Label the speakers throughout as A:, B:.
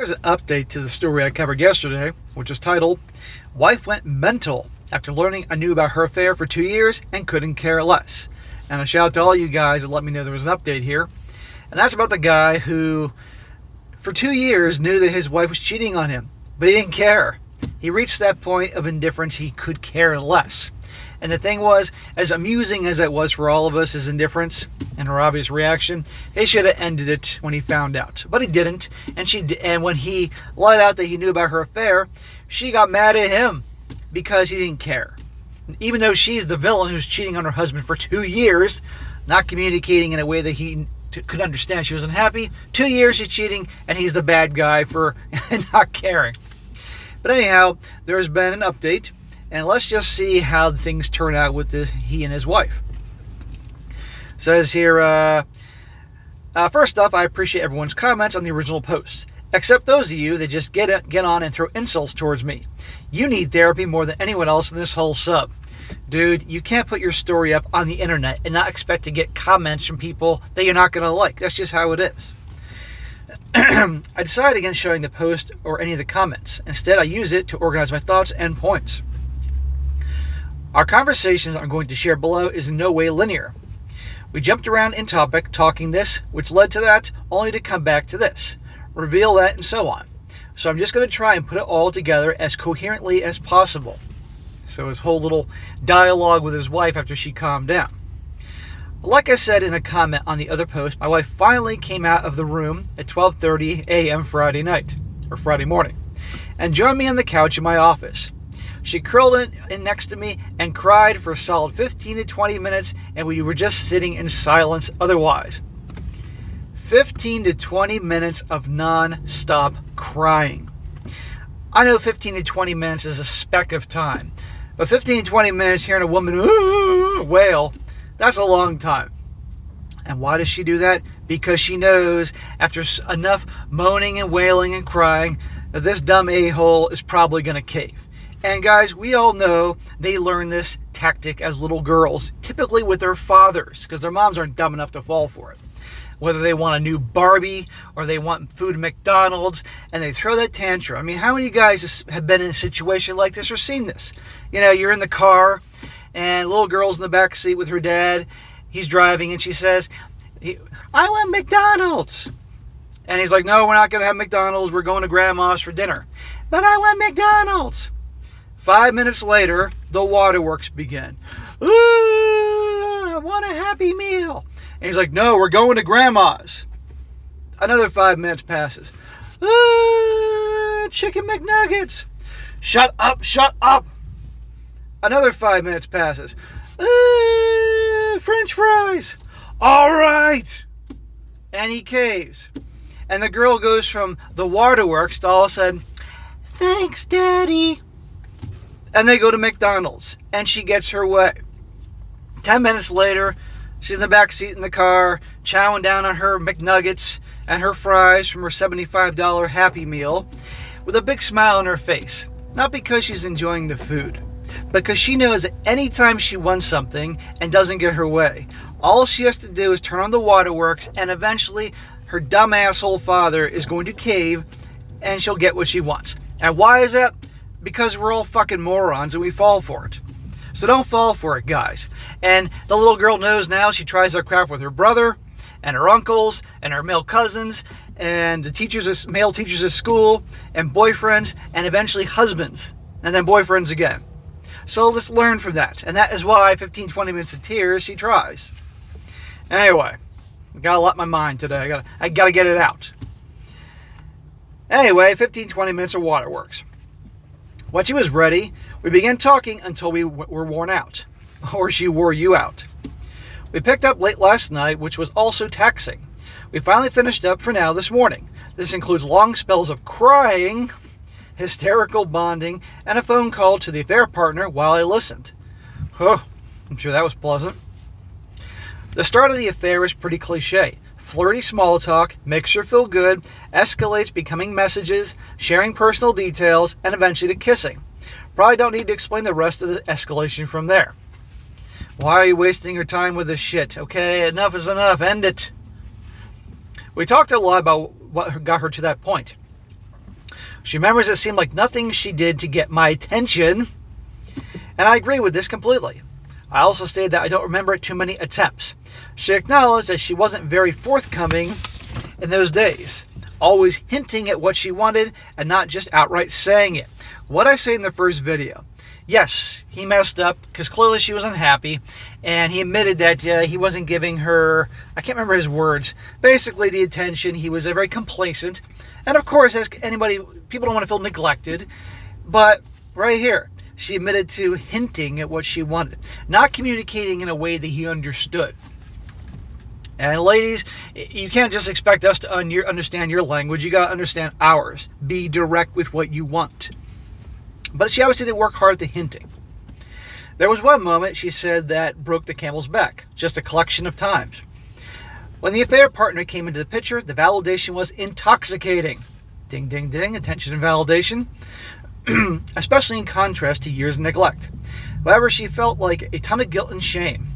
A: Here's an update to the story I covered yesterday, which is titled, Wife Went Mental After Learning I Knew About Her Affair for 2 years and Couldn't Care Less. And a shout out to all you guys that let me know there was an update here. And that's about the guy who, for 2 years, knew that his wife was cheating on him, but he didn't care. He reached that point of indifference, he could care less. And the thing was, as amusing as that was for all of us, his indifference and her obvious reaction, he should have ended it when he found out. But he didn't. And when he let out that he knew about her affair, she got mad at him because he didn't care. Even though she's the villain who's cheating on her husband for 2 years, not communicating in a way that he could understand she wasn't happy. 2 years she's cheating, and he's the bad guy for not caring. But anyhow, there has been an update. And let's just see how things turn out with he and his wife. It says here, first off, I appreciate everyone's comments on the original post, except those of you that just get on and throw insults towards me. You need therapy more than anyone else in this whole sub. Dude, you can't put your story up on the internet and not expect to get comments from people that you're not going to like. That's just how it is. I decided against showing the post or any of the comments. Instead, I use it to organize my thoughts and points. Our conversations I'm going to share below is in no way linear. We jumped around in topic, talking this, which led to that, only to come back to this, reveal that, and so on. So I'm just going to try and put it all together as coherently as possible. So his whole little dialogue with his wife after she calmed down. Like I said in a comment on the other post, my wife finally came out of the room at 12:30 a.m. Friday morning, and joined me on the couch in my office. She curled in next to me and cried for a solid 15 to 20 minutes, and we were just sitting in silence otherwise. 15 to 20 minutes of non-stop crying. I know 15 to 20 minutes is a speck of time, but 15 to 20 minutes hearing a woman wail, that's a long time. And why does she do that? Because she knows after enough moaning and wailing and crying that this dumb a-hole is probably going to cave. And guys, we all know they learn this tactic as little girls, typically with their fathers, because their moms aren't dumb enough to fall for it. Whether they want a new Barbie or they want food at McDonald's, and they throw that tantrum. I mean, how many guys have been in a situation like this or seen this? You know, you're in the car, and little girl's in the back seat with her dad. He's driving, and she says, I want McDonald's. And he's like, no, we're not going to have McDonald's. We're going to Grandma's for dinner. But I want McDonald's. 5 minutes later, the waterworks begin. Ooh, I want a Happy Meal. And he's like, no, we're going to Grandma's. Another 5 minutes passes. Ooh, Chicken McNuggets. Shut up, shut up. Another 5 minutes passes. Ooh, French fries. All right. And he caves. And the girl goes from the waterworks to all of a sudden, thanks, Daddy. And they go to McDonald's, and she gets her way. 10 minutes later, she's in the back seat in the car, chowing down on her McNuggets and her fries from her $75 Happy Meal with a big smile on her face. Not because she's enjoying the food, but because she knows that anytime she wants something and doesn't get her way, all she has to do is turn on the waterworks, and eventually her dumb asshole father is going to cave, and she'll get what she wants. And why is that? Because we're all fucking morons and we fall for it. So don't fall for it, guys. And the little girl knows now. She tries that crap with her brother and her uncles and her male cousins and the male teachers at school and boyfriends and eventually husbands and then boyfriends again. So let's learn from that. And that is why 15, 20 minutes of tears she tries. Anyway, I got a lot in my mind today. I gotta get it out. Anyway, 15, 20 minutes of waterworks. When she was ready, we began talking until we were worn out, or she wore you out. We picked up late last night, which was also taxing. We finally finished up for now this morning. This includes long spells of crying, hysterical bonding, and a phone call to the affair partner while I listened. Oh, I'm sure that was pleasant. The start of the affair is pretty cliche. Flirty small talk, makes her feel good, escalates becoming messages, sharing personal details, and eventually to kissing. Probably don't need to explain the rest of the escalation from there. Why are you wasting your time with this shit? Okay, enough is enough. End it. We talked a lot about what got her to that point. She remembers it seemed like nothing she did to get my attention, and I agree with this completely. I also stated that I don't remember too many attempts. She acknowledged that she wasn't very forthcoming in those days, always hinting at what she wanted and not just outright saying it. What I say in the first video. Yes, he messed up because clearly she was unhappy, and he admitted that he wasn't giving her, I can't remember his words, basically the attention. He was very complacent. And of course, as anybody, people don't want to feel neglected, but right here, she admitted to hinting at what she wanted, not communicating in a way that he understood. And ladies, you can't just expect us to understand your language. You got to understand ours. Be direct with what you want. But she obviously didn't work hard at the hinting. There was one moment she said that broke the camel's back, just a collection of times. When the affair partner came into the picture, the validation was intoxicating. Ding, ding, ding, attention and validation. Especially in contrast to years of neglect. However, she felt like a ton of guilt and shame.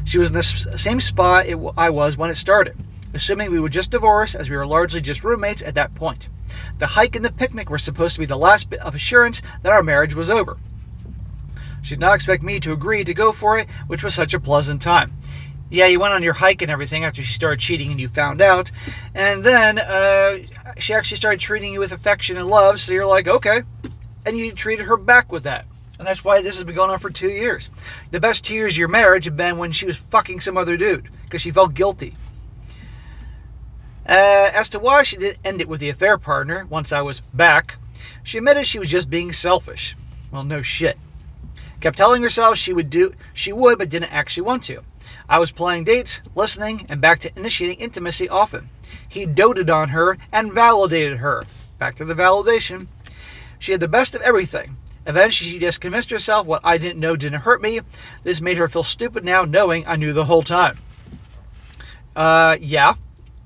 A: She was in the same spot I was when it started, assuming we would just divorce as we were largely just roommates at that point. The hike and the picnic were supposed to be the last bit of assurance that our marriage was over. She did not expect me to agree to go for it, which was such a pleasant time. Yeah, you went on your hike and everything after she started cheating and you found out. And then she actually started treating you with affection and love, so you're like, okay. And you treated her back with that. And that's why this has been going on for 2 years. The best 2 years of your marriage have been when she was fucking some other dude, because she felt guilty. As to why she didn't end it with the affair partner once I was back, she admitted she was just being selfish. Well, no shit. Kept telling herself she would, but didn't actually want to. I was playing dates, listening, and back to initiating intimacy often. He doted on her and validated her. Back to the validation. She had the best of everything. Eventually, she just convinced herself what I didn't know didn't hurt me. This made her feel stupid now, knowing I knew the whole time. Yeah.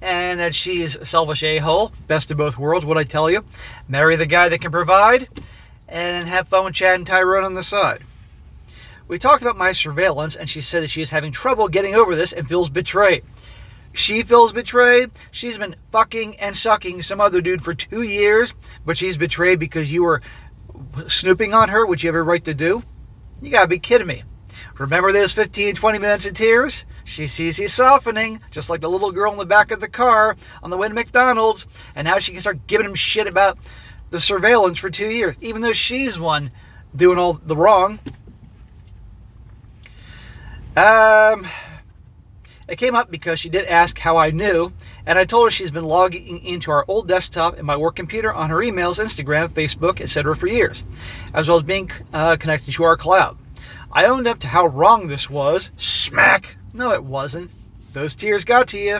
A: And that she's a selfish a-hole. Best of both worlds, what I tell you. Marry the guy that can provide, and have fun with Chad and Tyrone on the side. We talked about my surveillance, and she said that she is having trouble getting over this and feels betrayed. She feels betrayed. She's been fucking and sucking some other dude for 2 years, but she's betrayed because you were snooping on her, which you have a right to do? You gotta be kidding me. Remember those 15, 20 minutes of tears? She sees he's softening, just like the little girl in the back of the car on the way to McDonald's, and now she can start giving him shit about the surveillance for 2 years, even though she's one doing all the wrong. It came up because she did ask how I knew, and I told her she's been logging into our old desktop and my work computer on her emails, Instagram, Facebook, etc. for years, as well as being connected to our cloud. I owned up to how wrong this was. Smack! No, it wasn't. Those tears got to you.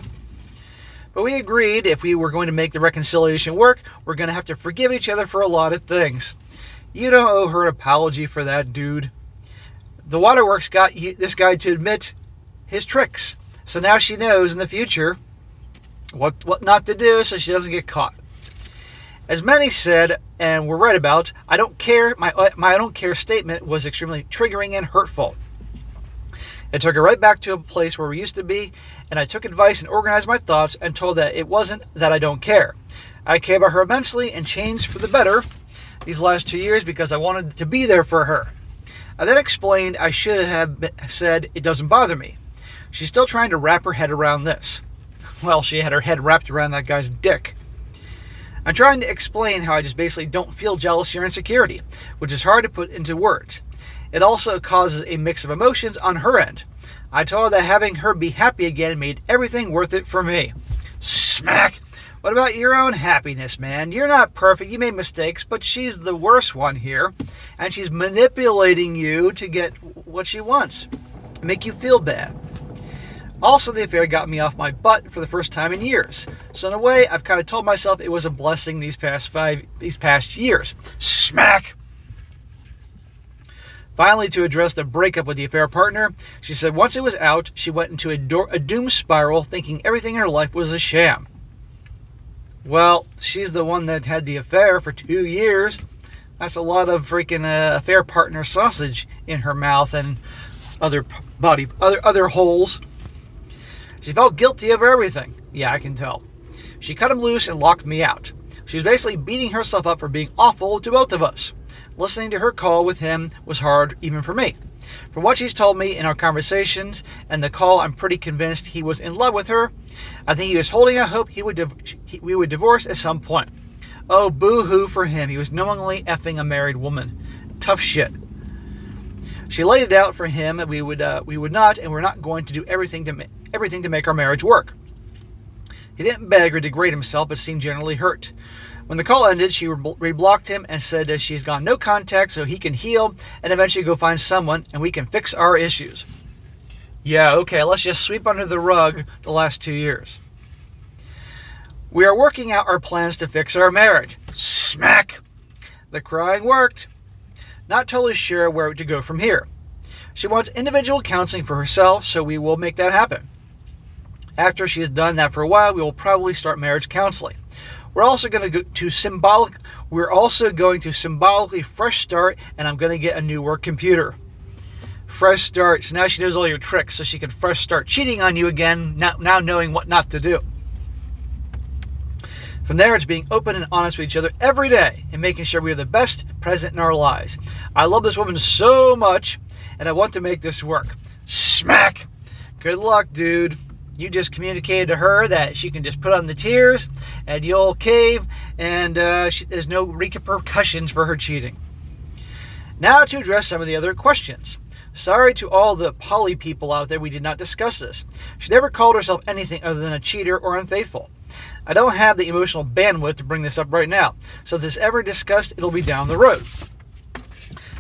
A: But we agreed if we were going to make the reconciliation work, we're going to have to forgive each other for a lot of things. You don't owe her an apology for that, dude. The waterworks got this guy to admit his tricks. So now she knows in the future what not to do so she doesn't get caught. As many said, and were right about, I don't care. My I don't care statement was extremely triggering and hurtful. It took her right back to a place where we used to be, and I took advice and organized my thoughts and told that it wasn't that I don't care. I care about her immensely and changed for the better these last 2 years because I wanted to be there for her. I then explained I should have said it doesn't bother me. She's still trying to wrap her head around this. Well, she had her head wrapped around that guy's dick. I'm trying to explain how I just basically don't feel jealousy or insecurity, which is hard to put into words. It also causes a mix of emotions on her end. I told her that having her be happy again made everything worth it for me. Smack! What about your own happiness, man? You're not perfect. You made mistakes, but she's the worst one here. And she's manipulating you to get what she wants. Make you feel bad. Also, the affair got me off my butt for the first time in years. So in a way, I've kind of told myself it was a blessing these past years. Smack! Finally, to address the breakup with the affair partner, she said once it was out, she went into a doom spiral thinking everything in her life was a sham. Well, she's the one that had the affair for 2 years. That's a lot of freaking affair partner sausage in her mouth and other holes. She felt guilty over everything. Yeah, I can tell. She cut him loose and locked me out. She was basically beating herself up for being awful to both of us. Listening to her call with him was hard even for me. From what she's told me in our conversations and the call, I'm pretty convinced he was in love with her. I think he was holding out hope we would divorce at some point. Oh, boo-hoo for him. He was knowingly effing a married woman. Tough shit. She laid it out for him that we would not, and we're not going to do everything to make our marriage work. He didn't beg or degrade himself, but seemed generally hurt. When the call ended, she reblocked him and said that she's gone no contact so he can heal and eventually go find someone and we can fix our issues. Yeah, okay, let's just sweep under the rug the last 2 years. We are working out our plans to fix our marriage. Smack! The crying worked. Not totally sure where to go from here. She wants individual counseling for herself, so we will make that happen. After she has done that for a while, we will probably start marriage counseling. We're also going to symbolically fresh start, and I'm going to get a new work computer. Fresh start. So now she knows all your tricks, so she can fresh start cheating on you again, now knowing what not to do. From there, it's being open and honest with each other every day and making sure we are the best present in our lives. I love this woman so much, and I want to make this work. Smack! Good luck, dude. You just communicated to her that she can just put on the tears and you'll cave, and there's no repercussions for her cheating. Now to address some of the other questions. Sorry to all the poly people out there, we did not discuss this. She never called herself anything other than a cheater or unfaithful. I don't have the emotional bandwidth to bring this up right now, so if this is ever discussed, it'll be down the road.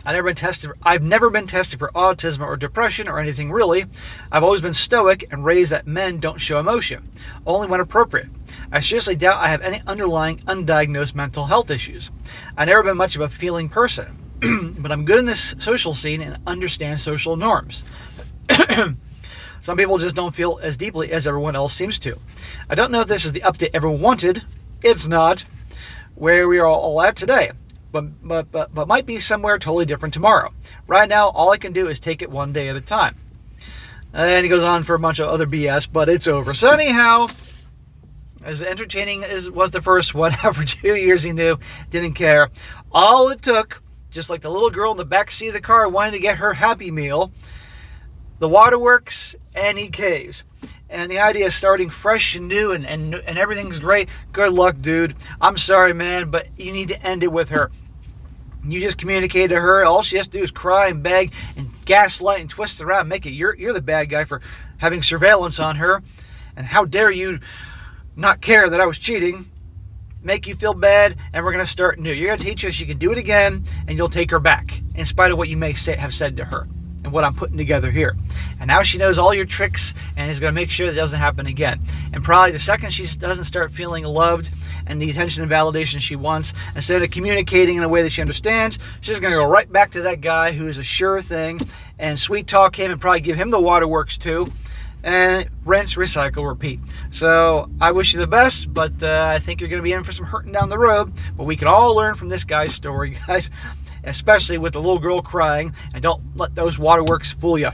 A: I've never been tested for autism or depression or anything really. I've always been stoic and raised that men don't show emotion, only when appropriate. I seriously doubt I have any underlying undiagnosed mental health issues. I've never been much of a feeling person, but I'm good in this social scene and understand social norms. Some people just don't feel as deeply as everyone else seems to. I don't know if this is the update everyone wanted. It's not. Where we are all at today. But might be somewhere totally different tomorrow. Right now, all I can do is take it one day at a time. And he goes on for a bunch of other BS, but it's over. So anyhow, as entertaining as was the first one, after 2 years he knew, didn't care. All it took, just like the little girl in the back seat of the car wanting to get her Happy Meal, the waterworks, and he caves. And the idea of starting fresh and new and everything's great. Good luck, dude. I'm sorry, man, but you need to end it with her. You just communicated to her. All she has to do is cry and beg and gaslight and twist around. Make it you're the bad guy for having surveillance on her. And how dare you not care that I was cheating. Make you feel bad, and we're going to start new. You're going to teach her she can do it again, and you'll take her back, in spite of what you may have said to her and what I'm putting together here. And now she knows all your tricks and is going to make sure that it doesn't happen again. And probably the second she doesn't start feeling loved and the attention and validation she wants, instead of communicating in a way that she understands, she's going to go right back to that guy who is a sure thing and sweet talk him and probably give him the waterworks too. And rinse, recycle, repeat. So I wish you the best, but I think you're going to be in for some hurting down the road. But we can all learn from this guy's story, guys, especially with the little girl crying. And don't let those waterworks fool you.